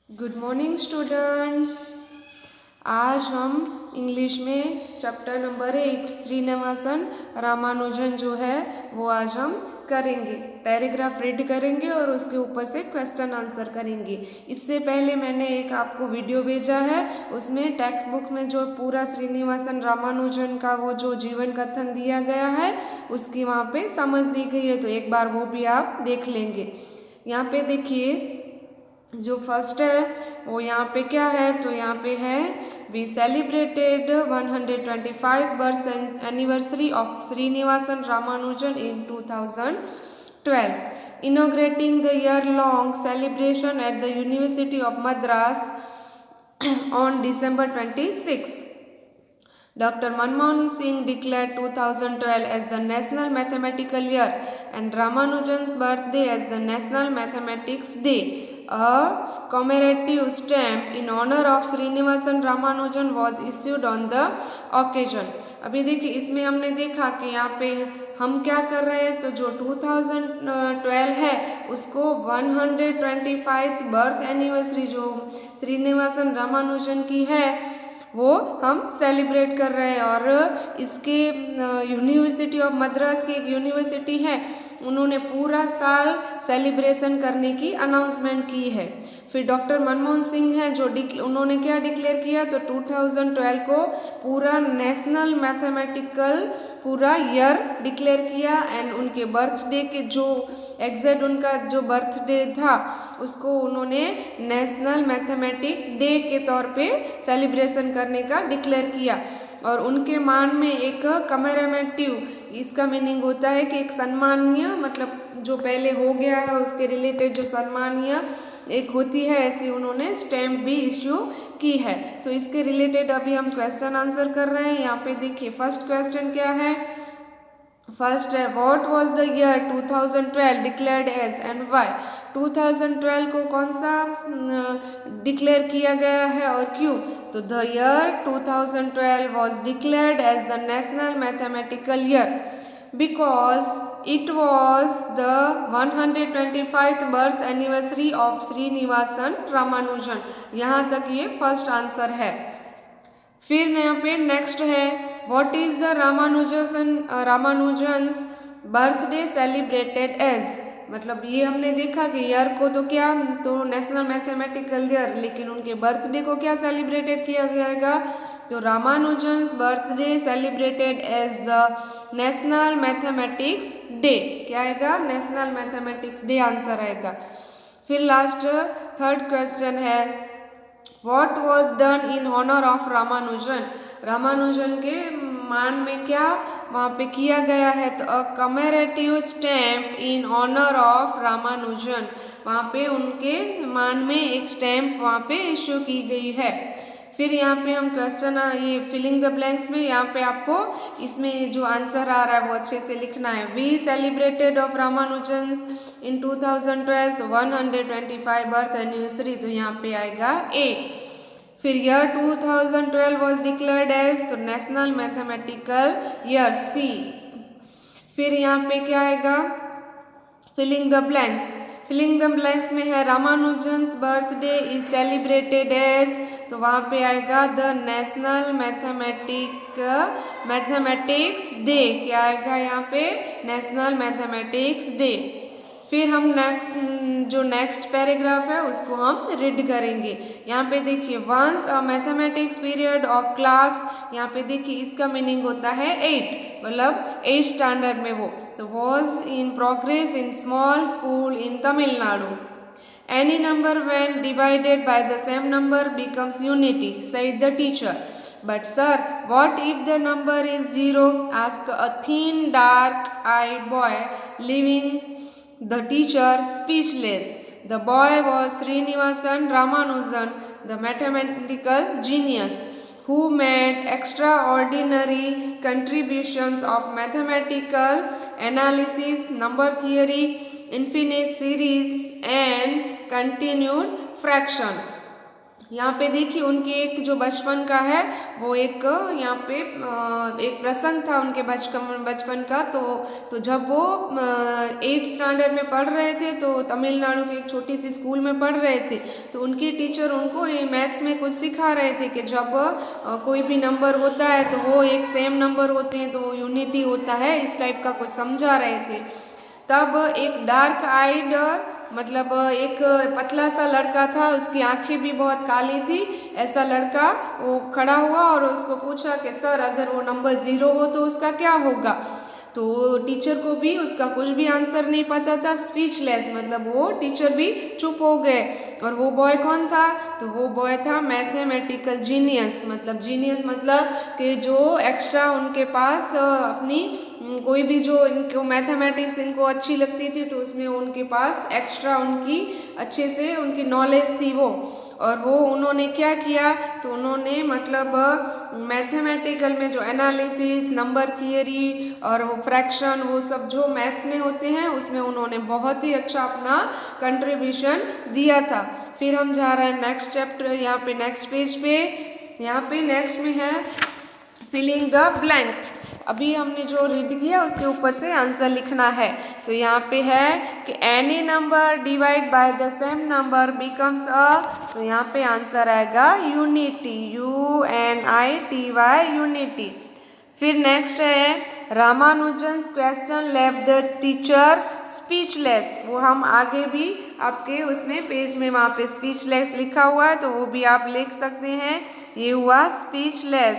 Good morning students. आज हम English में चैप्टर नंबर 8 श्रीनिवासन रामानुजन जो है वो आज हम करेंगे। पैराग्राफ रीड करेंगे और उसके ऊपर से क्वेश्चन आंसर करेंगे। इससे पहले मैंने एक आपको वीडियो भेजा है, उसमें टेक्स्ट बुक में जो पूरा श्रीनिवासन रामानुजन का वो जो जीवन कथन दिया गया है उसकी वहाँ पे समझ दी गई है, तो एक बार वो भी आप देख लेंगे। यहाँ पे देखिए जो फर्स्ट है वो यहाँ पे क्या है, तो यहाँ पे है we celebrated 125 birth anniversary of Srinivasan Ramanujan in 2012, inaugurating the year-long celebration at the University of Madras on December 26. Dr. Manmohan Singh declared 2012 as the National Mathematical Year and Ramanujan's birthday as the National Mathematics Day. A commemorative stamp in honor of Srinivasan Ramanujan was issued on the occasion. अभी देखिए इसमें हमने देखा कि यहाँ पे हम क्या कर रहे हैं, तो जो 2012 है उसको 125 बर्थ एनिवर्सरी जो श्रीनिवासन रामानुजन की है वो हम सेलिब्रेट कर रहे हैं। और इसके यूनिवर्सिटी ऑफ मद्रास की एक यूनिवर्सिटी है, उन्होंने पूरा साल सेलिब्रेशन करने की अनाउंसमेंट की है। फिर डॉक्टर मनमोहन सिंह हैं जो उन्होंने क्या डिक्लेयर किया, तो 2012 को पूरा नेशनल मैथमेटिकल पूरा ईयर डिक्लेयर किया एंड उनके बर्थडे के जो एग्जैक्ट उनका जो बर्थडे था उसको उन्होंने नेशनल मैथमेटिक डे के तौर पे सेलिब्रेशन करने का डिक्लेयर किया। और उनके मान में एक कमेरेमेटिव, इसका मीनिंग होता है कि एक सम्मानीय, मतलब जो पहले हो गया है उसके रिलेटेड जो सम्मानीय एक होती है, ऐसी उन्होंने स्टैम्प भी इश्यू की है। तो इसके रिलेटेड अभी हम क्वेश्चन आंसर कर रहे हैं। यहाँ पे देखिए फर्स्ट क्वेश्चन क्या है, फर्स्ट है what was the year 2012 declared as and why. 2012 को कौन सा डिक्लेयर किया गया है और क्यों, तो the year 2012 was declared as the national mathematical year because it was the 125th birth anniversary of Srinivasan Ramanujan। यहाँ तक ये फर्स्ट आंसर है। फिर यहाँ पे नेक्स्ट है what is the Ramanujan's birthday celebrated as, मतलब ये हमने देखा कि ईयर को तो क्या, तो नेशनल मैथमेटिकल ईयर, लेकिन उनके बर्थडे को क्या सेलिब्रेटेड किया जाएगा, तो Ramanujan's birthday celebrated as the national mathematics day. क्या आएगा, नेशनल मैथमेटिक्स डे आंसर आएगा। फिर लास्ट थर्ड क्वेश्चन है what was done in honour of Ramanujan. Ramanujan के मान में क्या वहाँ पे किया गया है, तो a commemorative stamp in honour of Ramanujan, वहाँ पे उनके मान में एक स्टैम्प वहाँ पे इश्यू की गई है। फिर यहाँ पे हम क्वेश्चन ये फिलिंग द ब्लैंक्स में यहाँ पे आपको इसमें जो आंसर आ रहा है वो अच्छे से लिखना है। वी सेलिब्रेटेड ऑफ रामानुजन्स इन 2012, तो 125 बर्थ एनिवर्सरी, तो यहाँ पे आएगा ए। फिर ईयर 2012 वाज डिक्लेयर्ड एज, तो नेशनल मैथमेटिकल ईयर सी। फिर यहाँ पे क्या आएगा, filling the blanks. Filling the blanks में है Ramanujan's birthday is celebrated as, तो वहाँ पे आएगा द नेशनल मैथमेटिक्स डे। क्या आएगा यहाँ पे, नेशनल मैथमेटिक्स डे। फिर हम जो नेक्स्ट पैराग्राफ है उसको हम रीड करेंगे। यहाँ पे देखिए once a mathematics period of class, यहाँ पे देखिए इसका मीनिंग होता है 8, मतलब 8 स्टैंडर्ड में वो, तो was in progress in small school in Tamil Nadu. Any number when divided by the same number becomes unity, said the teacher. But sir, what if the number is 0? Asked a thin, dark-eyed boy, leaving the teacher speechless. The boy was Srinivasan Ramanujan, the mathematical genius, who made extraordinary contributions of mathematical analysis, number theory, infinite series and continued fraction. यहाँ पे देखिए उनके एक जो बचपन का है वो एक यहाँ पे एक प्रसंग था उनके बचपन का। तो जब वो 8th स्टैंडर्ड में पढ़ रहे थे तो तमिलनाडु के एक छोटी सी स्कूल में पढ़ रहे थे। तो उनके टीचर उनको ये मैथ्स में कुछ सिखा रहे थे कि जब कोई भी नंबर होता है तो वो एक सेम नंबर होते हैं तो वो यूनिटी होता है, इस टाइप का कुछ समझा रहे थे। तब एक डार्क आइड मतलब एक पतला सा लड़का था, उसकी आंखें भी बहुत काली थी। ऐसा लड़का वो खड़ा हुआ और उसको पूछा कि सर अगर वो नंबर 0 हो तो उसका क्या होगा। तो टीचर को भी उसका कुछ भी आंसर नहीं पता था, स्पीचलेस, मतलब वो टीचर भी चुप हो गए। और वो बॉय कौन था, तो वो बॉय था मैथमेटिकल जीनियस। मतलब जीनियस मतलब कि जो एक्स्ट्रा उनके पास अपनी कोई भी जो इनको मैथमेटिक्स इनको अच्छी लगती थी तो उसमें उनके पास एक्स्ट्रा उनकी अच्छे से उनकी नॉलेज थी वो। और वो उन्होंने क्या किया, तो उन्होंने मतलब मैथमेटिकल में जो एनालिसिस, नंबर थियरी और वो फ्रैक्शन, वो सब जो मैथ्स में होते हैं उसमें उन्होंने बहुत ही अच्छा अपना कंट्रीब्यूशन दिया था। फिर हम जा रहे हैं नेक्स्ट चैप्टर, यहाँ पे नेक्स्ट पेज पे, यहाँ पे नेक्स्ट में है फिलिंग द ब्लैंक्स। अभी हमने जो रीड किया उसके ऊपर से आंसर लिखना है। तो यहाँ पे है कि any number divide by the same number becomes a, तो यहाँ पे आंसर आएगा यूनिटी, UNITY, यूनिटी। फिर नेक्स्ट है Ramanujan's question left the teacher speechless. वो हम आगे भी आपके उसमें पेज में वहाँ पे स्पीचलेस लिखा हुआ है तो वो भी आप लिख सकते हैं, ये हुआ स्पीचलेस।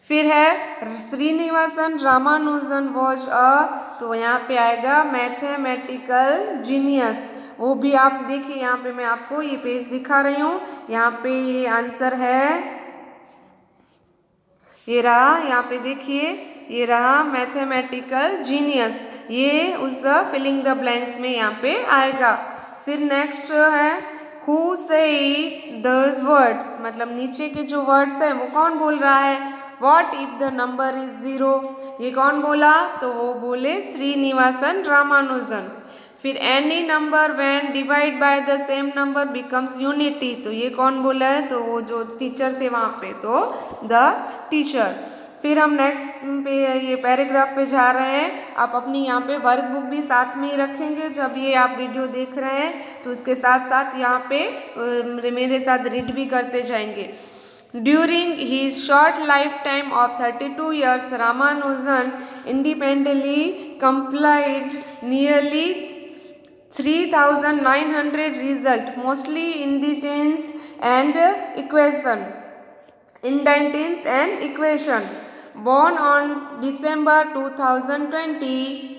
फिर है श्रीनिवासन रामानुजन वॉज अ, तो यहाँ पे आएगा मैथमेटिकल जीनियस। वो भी आप देखिए, यहाँ पे मैं आपको ये पेज दिखा रही हूँ, यहाँ पे ये आंसर है, ये रहा, यहाँ पे देखिए ये रहा मैथमेटिकल जीनियस, ये उस फिलिंग द ब्लैंक्स में यहाँ पे आएगा। फिर नेक्स्ट है हु सेड दोज वर्ड्स, मतलब नीचे के जो वर्ड्स है वो कौन बोल रहा है, what if the number is 0, ये कौन बोला, तो वो बोले श्रीनिवासन रामानुजन। फिर any number when divide by the same number becomes unity, तो ये कौन बोला है, तो वो जो टीचर थे वहाँ पे, तो द टीचर। फिर हम नेक्स्ट पे ये पैराग्राफ पे जा रहे हैं। आप अपनी यहाँ पे वर्कबुक भी साथ में ही रखेंगे जब ये आप वीडियो देख रहे हैं, तो उसके साथ साथ यहाँ पे मेरे साथ रीड भी करते जाएंगे। During his short lifetime of 32 years, Ramanujan independently compiled nearly 3,900 results, mostly indentings and equation. Born on December 2020,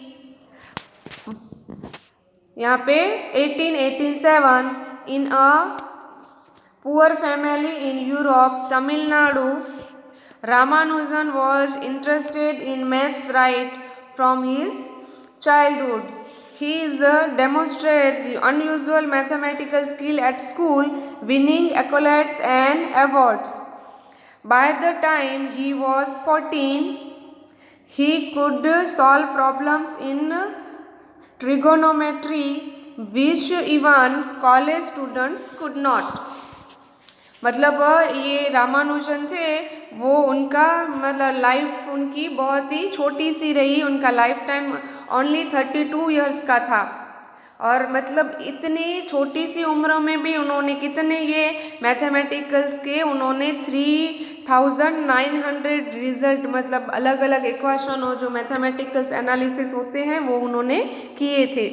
यहाँ पे 1887 in a poor family in Europe, Tamil Nadu, Ramanujan was interested in maths right from his childhood. He is demonstrated unusual mathematical skill at school, winning accolades and awards. By the time he was 14, he could solve problems in trigonometry which even college students could not. मतलब ये रामानुजन थे, वो उनका मतलब life उनकी बहुत ही छोटी सी रही, उनका लाइफ टाइम ओनली 32 इयर्स का था। और मतलब इतनी छोटी सी उम्र में भी उन्होंने कितने ये मैथमेटिकल्स के उन्होंने 3,900 रिजल्ट, मतलब अलग अलग इक्वेशन और जो मैथमेटिकल्स एनालिसिस होते हैं वो उन्होंने किए थे।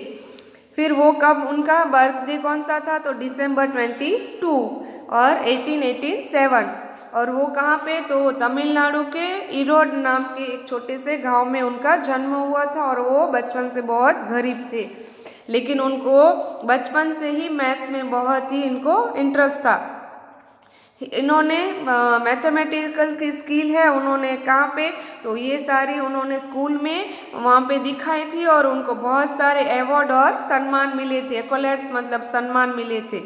फिर वो कब, उनका बर्थडे कौन सा था, तो December 22 और 1887, और वो कहाँ पे, तो तमिलनाडु के इरोड नाम के एक छोटे से गांव में उनका जन्म हुआ था। और वो बचपन से बहुत गरीब थे, लेकिन उनको बचपन से ही मैथ्स में बहुत ही इनको इंटरेस्ट था। इन्होंने मैथमेटिकल की स्किल है उन्होंने कहाँ पे, तो ये सारी उन्होंने स्कूल में वहाँ पे दिखाई थी और उनको बहुत सारे अवार्ड और सम्मान मिले थे, एक्कोलेट्स मतलब सम्मान मिले थे।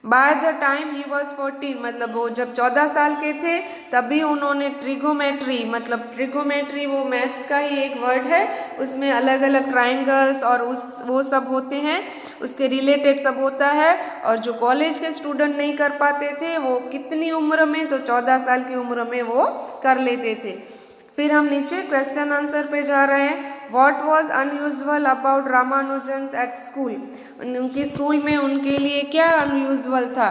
By the time he was 14, मतलब वो जब 14 साल के थे तभी उन्होंने ट्रिगोमेट्री, मतलब ट्रिगोमेट्री वो मैथ्स का ही एक वर्ड है, उसमें अलग अलग ट्राइंगल्स और वो सब होते हैं, उसके रिलेटेड सब होता है। और जो कॉलेज के स्टूडेंट नहीं कर पाते थे वो कितनी उम्र में, तो 14 साल की उम्र में वो कर लेते थे। फिर हम नीचे क्वेश्चन आंसर पे जा रहे हैं। What was unusual about Ramanujan's at school, उनकी स्कूल में उनके लिए क्या अनयूजुअल था?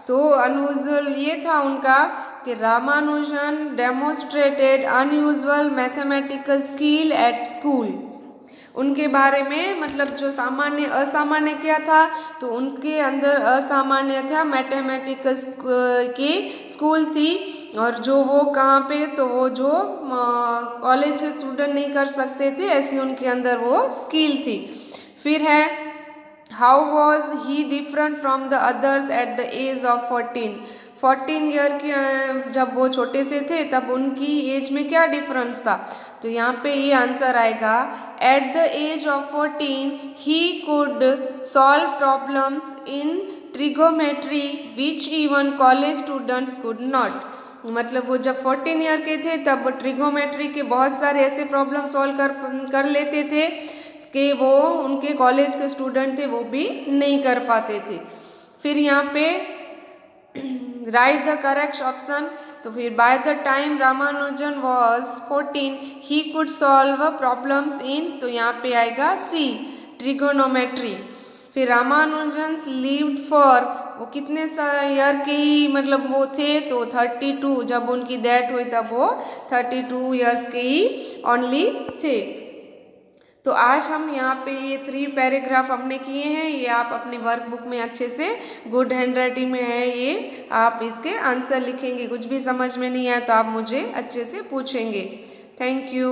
तो अनयूजुअल ये था उनका कि Ramanujan demonstrated unusual mathematical skill at school. उनके बारे में मतलब जो सामान्य असामान्य क्या था, तो उनके अंदर असामान्य था मैथमेटिकल की स्कूल थी। और जो वो कहाँ पे, तो वो जो कॉलेज के स्टूडेंट नहीं कर सकते थे, ऐसी उनके अंदर वो स्किल थी। फिर है how was he different from the others at the age of 14 year के, जब वो छोटे से थे तब उनकी एज में क्या डिफरेंस था? तो यहाँ पे ये आंसर आएगा at the age of 14 he could solve problems in trigonometry which even college students could not. मतलब वो जब 14 ईयर के थे तब ट्रिगोमेट्री के बहुत सारे ऐसे प्रॉब्लम सॉल्व कर लेते थे कि वो उनके कॉलेज के स्टूडेंट थे वो भी नहीं कर पाते थे। फिर यहाँ पे राइट द करेक्ट ऑप्शन। तो फिर by the time Ramanujan was 14 he could solve problems इन, तो यहाँ पे आएगा सी ट्रिगोनोमेट्री। फिर रामानुजन लिव्ड फॉर, वो कितने ईयर के ही मतलब वो थे, तो 32, जब उनकी डेथ हुई तब वो 32 ईयर्स के ही ओनली थे। तो आज हम यहाँ पे ये 3 पैराग्राफ हमने किए हैं, ये आप अपने वर्कबुक में अच्छे से गुड हैंड राइटिंग में है, ये आप इसके आंसर लिखेंगे। कुछ भी समझ में नहीं आया तो आप मुझे अच्छे से पूछेंगे। Thank you.